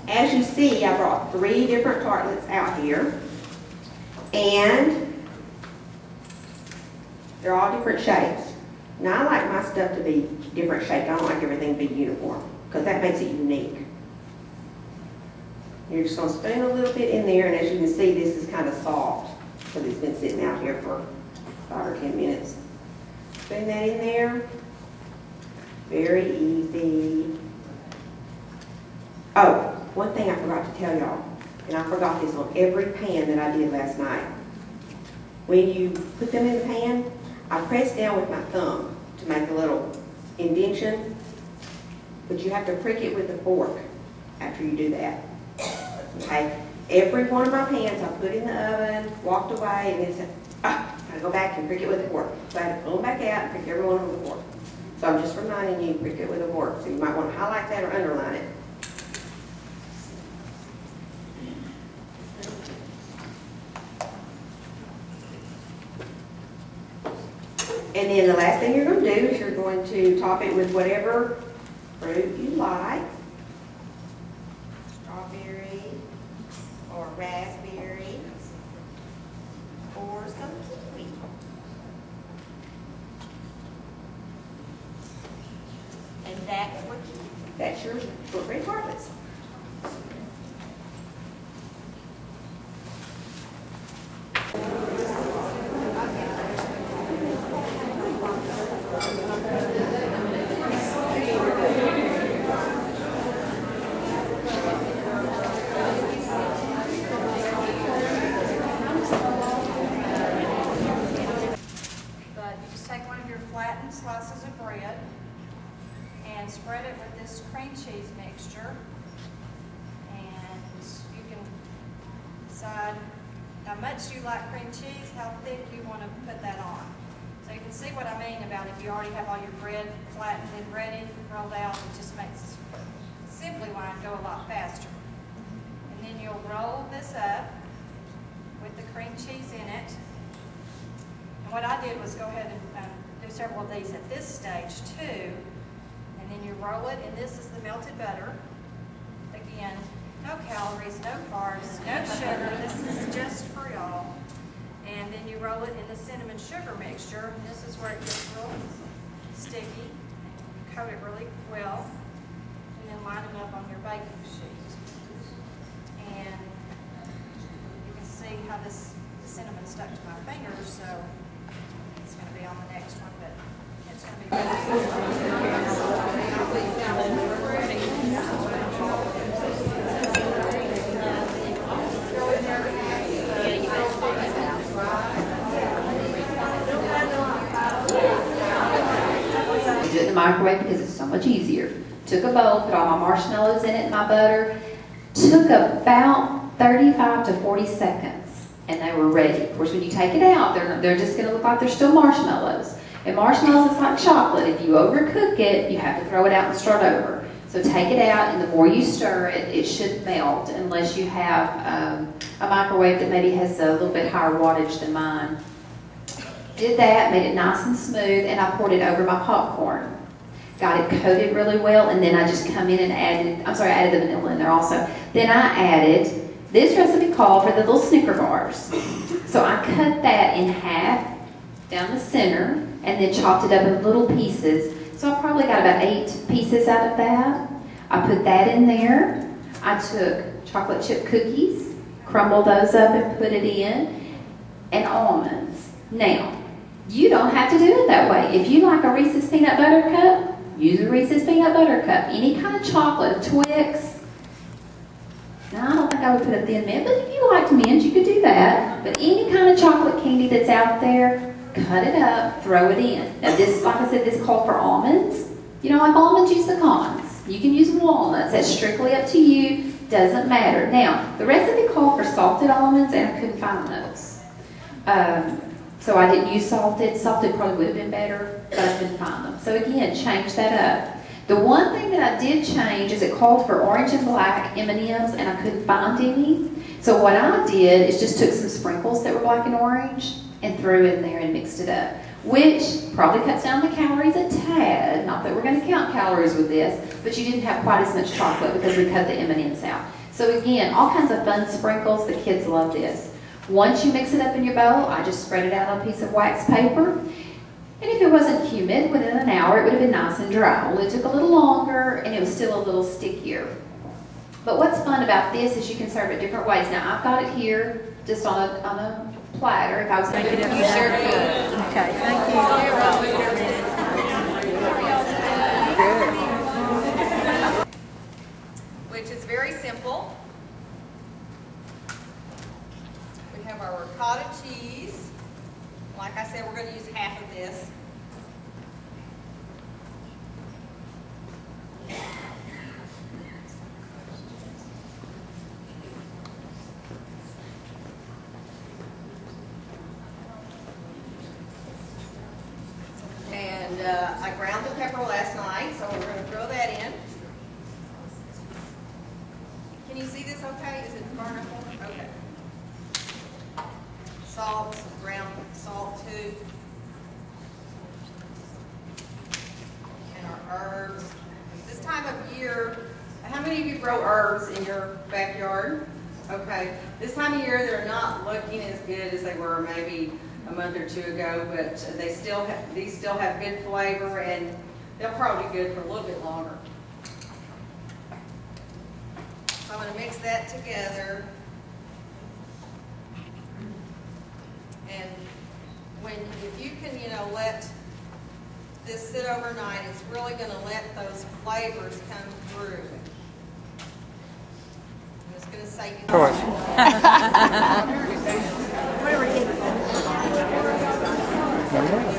As you see, I brought 3 different tartlets out here, and they're all different shapes. Now, I like my stuff to be different shaped. I don't like everything to be uniform, because that makes it unique. You're just going to spoon a little bit in there, and as you can see, this is kind of soft, because it's been sitting out here for 5 or 10 minutes. Spoon that in there. Very easy. Oh, one thing I forgot to tell y'all, and I forgot this on every pan that I did last night. When you put them in the pan, I press down with my thumb to make a little indentation, but you have to prick it with a fork after you do that. Okay? Every one of my pans I put in the oven, walked away, and then said, I go back and prick it with a fork. So I had to pull them back out and prick every one of them with a fork. So I'm just reminding you, prick it with a fork. So you might want to highlight that or underline it. And then the last thing you're going to do is you're going to top it with whatever fruit you like. Strawberry or raspberry or some kiwi. And that's your shortbread tartlets. Slices of bread and spread it with this cream cheese mixture, and you can decide how much you like cream cheese, how thick you want to put that on. So you can see what I mean about if you already have all your bread flattened and ready, rolled out, it just makes simply wine go a lot faster. And then you'll roll this up with the cream cheese in it. And what I did was go ahead and do several of these at this stage too, and then you roll it, and this is the melted butter. Again, no calories, no carbs, no sugar. This is just for y'all. And then you roll it in the cinnamon sugar mixture. And this is where it gets real sticky. You coat it really well, and then line them up on your baking sheet. And you can see how the cinnamon stuck to my fingers, so it's going to be on the next one, but it's going to be Do it in the microwave because it's so much easier. Took a bowl, put all my marshmallows in it and my butter. Took about 35 to 40 seconds. And they were ready. Of course, when you take it out, they're just going to look like they're still marshmallows. And marshmallows is like chocolate. If you overcook it, you have to throw it out and start over. So take it out, and the more you stir it, it should melt, unless you have a microwave that maybe has a little bit higher wattage than mine. Did that, made it nice and smooth, and I poured it over my popcorn. Got it coated really well, and then I just come in and added, I added the vanilla in there also. Then I added, this recipe called for the little Snicker bars. So I cut that in half down the center and then chopped it up in little pieces. So I probably got about 8 pieces out of that. I put that in there. I took chocolate chip cookies, crumbled those up and put it in, and almonds. Now, you don't have to do it that way. If you like a Reese's Peanut Butter Cup, use a Reese's Peanut Butter Cup. Any kind of chocolate, Twix. Now, I don't think I would put a Thin Mint, but if you liked mint, you could do that. But any kind of chocolate candy that's out there, cut it up, throw it in. Now this, like I said, this called for almonds. You don't like almonds, use pecans. You can use walnuts. That's strictly up to you. Doesn't matter. Now, the recipe called for salted almonds, and I couldn't find those. So I didn't use salted. Salted probably would have been better, but I couldn't find them. So again, change that up. The one thing that I did change is it called for orange and black M&Ms, and I couldn't find any. So what I did is just took some sprinkles that were black and orange and threw in there and mixed it up. which probably cuts down the calories a tad. Not that we're going to count calories with this, but you didn't have quite as much chocolate because we cut the M&Ms out. So again, all kinds of fun sprinkles. The kids love this. Once you mix it up in your bowl, I just spread it out on a piece of wax paper. And if it wasn't humid, within an hour, it would have been nice and dry. Only took a little longer, and it was still a little stickier. But what's fun about this is you can serve it different ways. Now, I've got it here just on a platter. If I was going to do it, you sure could. Okay, thank you. Which is very simple. We have our ricotta cheese. Like I said, we're going to use half of this. And I ground the pepper last night, so we're going to throw that in. Can you see this okay? Is it far enough? Okay. Salt, some ground salt too. And our herbs. This time of year, how many of you grow herbs in your backyard? Okay. This time of year, they're not looking as good as they were maybe a month or two ago, but these still have good flavor, and they'll probably be good for a little bit longer. So I'm going to mix that together. And if you can, let this sit overnight, it's really going to let those flavors come through. I'm just going to say Of course. Whatever.